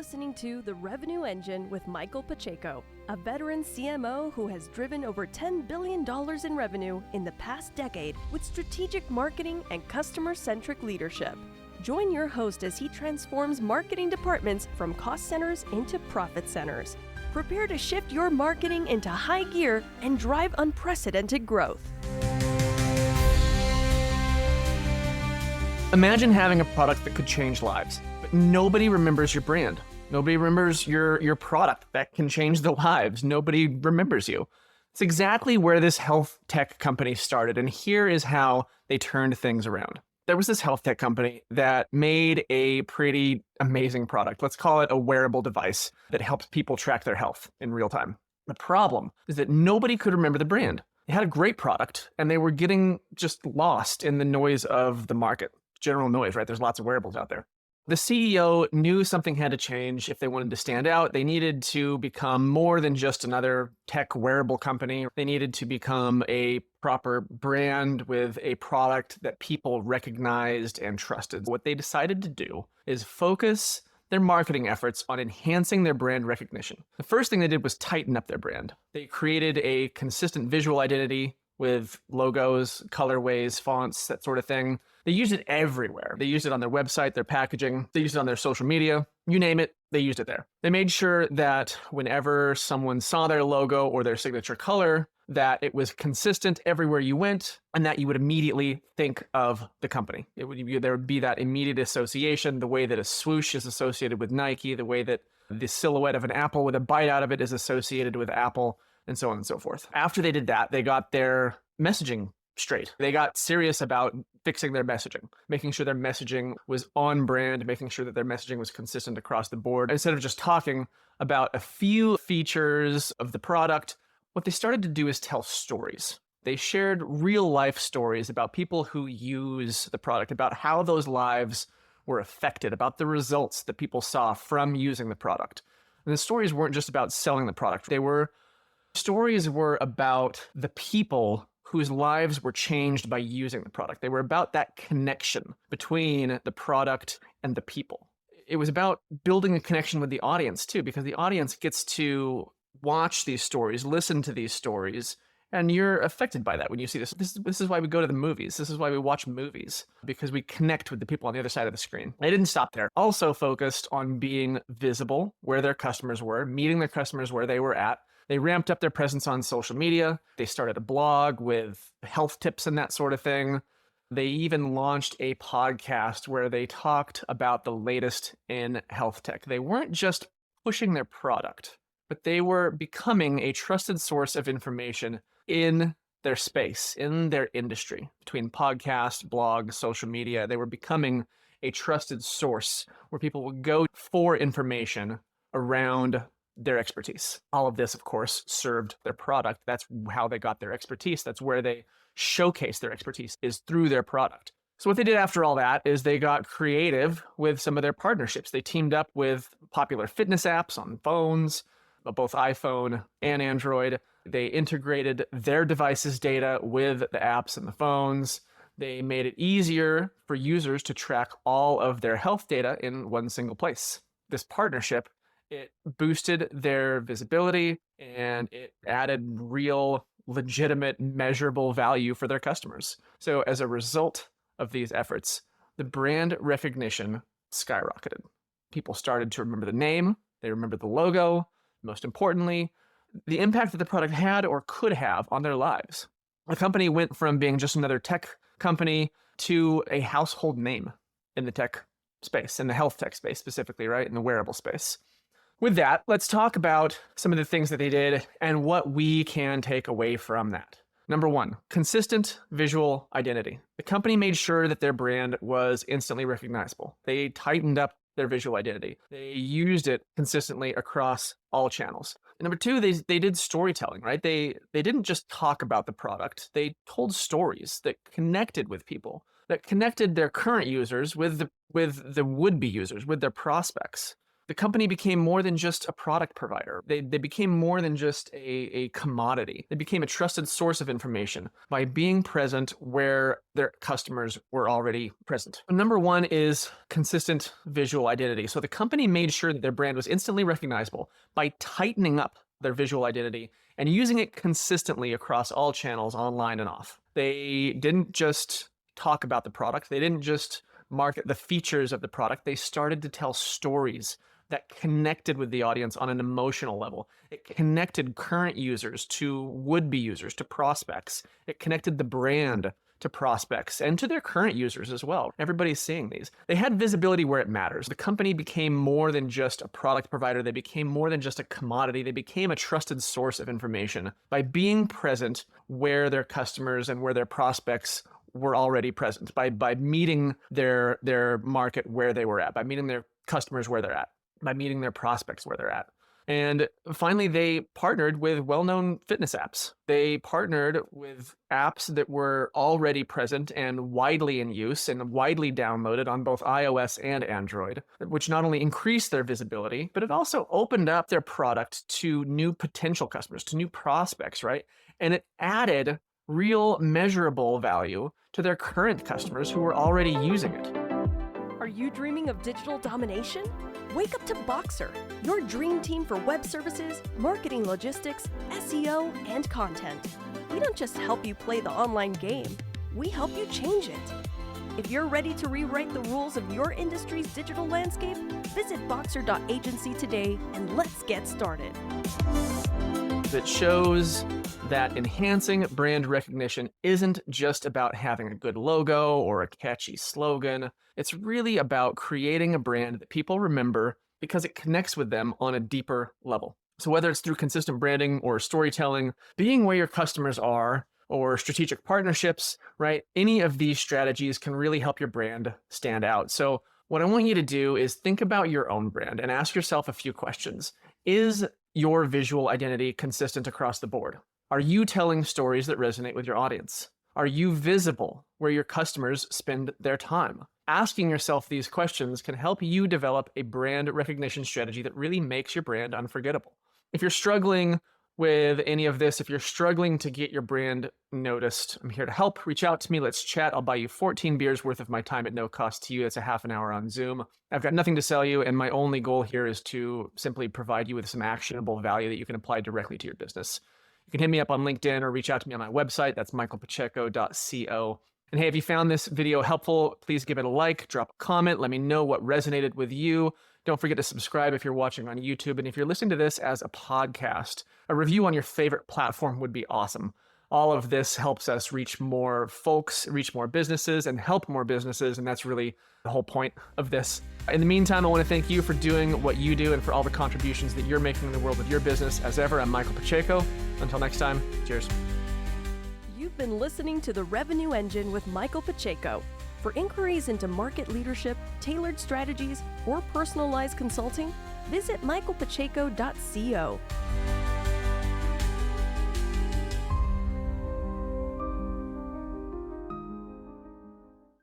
listening to The Revenue Engine with Michael Pacheco, a veteran CMO who has driven over $10 billion in revenue in the past decade with strategic marketing and customer-centric leadership. Join your host as he transforms marketing departments from cost centers into profit centers. Prepare to shift your marketing into high gear and drive unprecedented growth. Imagine having a product that could change lives, but nobody remembers your brand. Nobody remembers your product that can change the lives. Nobody remembers you. It's exactly where this health tech company started, and here is how they turned things around. There was this health tech company that made a pretty amazing product. Let's call it a wearable device that helps people track their health in real time. The problem is that nobody could remember the brand. They had a great product, and they were getting just lost in the noise of the market. General noise, right? There's lots of wearables out there. The CEO knew something had to change if they wanted to stand out. They needed to become more than just another tech wearable company. They needed to become a proper brand with a product that people recognized and trusted. What they decided to do is focus their marketing efforts on enhancing their brand recognition. The first thing they did was tighten up their brand. They created a consistent visual identity with logos, colorways, fonts, that sort of thing. They used it everywhere. They used it on their website, their packaging. They used it on their social media. You name it, they used it there. They made sure that whenever someone saw their logo or their signature color, that it was consistent everywhere you went and that you would immediately think of the company. There would be that immediate association, the way that a swoosh is associated with Nike, the way that the silhouette of an apple with a bite out of it is associated with Apple, and so on and so forth. After they did that, they got their messaging straight. They got serious about fixing their messaging, making sure their messaging was on brand, making sure that their messaging was consistent across the board. Instead of just talking about a few features of the product, what they started to do is tell stories. They shared real life stories about people who use the product, about how those lives were affected, about the results that people saw from using the product. And the stories weren't just about selling the product. Stories were about the people whose lives were changed by using the product. They were about that connection between the product and the people. It was about building a connection with the audience too, because the audience gets to watch these stories, listen to these stories, and you're affected by that when you see this. This is why we go to the movies. This is why we watch movies, because we connect with the people on the other side of the screen. They didn't stop there. Also focused on being visible where their customers were, meeting their customers where they were at. They ramped up their presence on social media. They started a blog with health tips and that sort of thing. They even launched a podcast where they talked about the latest in health tech. They weren't just pushing their product, but they were becoming a trusted source of information in their space, in their industry. Between podcast, blog, social media, they were becoming a trusted source where people would go for information around their expertise. All of this, of course, served their product. That's how they got their expertise. That's where they showcase their expertise, is through their product. So what they did after all that is they got creative with some of their partnerships. They teamed up with popular fitness apps on phones, both iPhone and Android. They integrated their devices' data with the apps and the phones. They made it easier for users to track all of their health data in one single place. This partnership, it boosted their visibility and it added real, legitimate, measurable value for their customers. So as a result of these efforts, the brand recognition skyrocketed. People started to remember the name, they remembered the logo, most importantly, the impact that the product had or could have on their lives. The company went from being just another tech company to a household name in the tech space, in the health tech space specifically, right? In the wearable space. With that, let's talk about some of the things that they did and what we can take away from that. Number one, consistent visual identity. The company made sure that their brand was instantly recognizable. They tightened up their visual identity. They used it consistently across all channels. And number two, they did storytelling, right? They didn't just talk about the product. They told stories that connected with people, that connected their current users with the would-be users, with their prospects. The company became more than just a product provider. They became more than just a commodity. They became a trusted source of information by being present where their customers were already present. Number one is consistent visual identity. So the company made sure that their brand was instantly recognizable by tightening up their visual identity and using it consistently across all channels, online and off. They didn't just talk about the product. They didn't just market the features of the product. They started to tell stories that connected with the audience on an emotional level. It connected current users to would-be users, to prospects. It connected the brand to prospects and to their current users as well. Everybody's seeing these. They had visibility where it matters. The company became more than just a product provider. They became more than just a commodity. They became a trusted source of information by being present where their customers and where their prospects were already present, by meeting their market where they were at, by meeting their customers where they're at, by meeting their prospects where they're at. And finally, they partnered with well-known fitness apps. They partnered with apps that were already present and widely in use and widely downloaded on both iOS and Android, which not only increased their visibility, but it also opened up their product to new potential customers, to new prospects, right? And it added real measurable value to their current customers who were already using it. Are you dreaming of digital domination? Wake up to Boxer, your dream team for web services, marketing logistics, SEO, and content. We don't just help you play the online game, we help you change it. If you're ready to rewrite the rules of your industry's digital landscape, visit boxer.agency today and let's get started. It shows that enhancing brand recognition isn't just about having a good logo or a catchy slogan. It's really about creating a brand that people remember because it connects with them on a deeper level. So whether it's through consistent branding or storytelling, being where your customers are, or strategic partnerships, right? Any of these strategies can really help your brand stand out. So what I want you to do is think about your own brand and ask yourself a few questions. Is your visual identity consistent across the board? Are you telling stories that resonate with your audience? Are you visible where your customers spend their time? Asking yourself these questions can help you develop a brand recognition strategy that really makes your brand unforgettable. If you're struggling with any of this, if you're struggling to get your brand noticed, I'm here to help. Reach out to me. Let's chat. I'll buy you 14 beers worth of my time at no cost to you. It's a half an hour on Zoom. I've got nothing to sell you, and my only goal here is to simply provide you with some actionable value that you can apply directly to your business. You can hit me up on LinkedIn or reach out to me on my website. That's michaelpacheco.co. And hey, if you found this video helpful, please give it a like, drop a comment, let me know what resonated with you. Don't forget to subscribe if you're watching on YouTube. And if you're listening to this as a podcast, a review on your favorite platform would be awesome. All of this helps us reach more folks, reach more businesses, and help more businesses. And that's really the whole point of this. In the meantime, I want to thank you for doing what you do and for all the contributions that you're making in the world of your business. As ever, I'm Michael Pacheco. Until next time, cheers. You've been listening to The Revenue Engine with Michael Pacheco. For inquiries into market leadership, tailored strategies, or personalized consulting, visit michaelpacheco.co.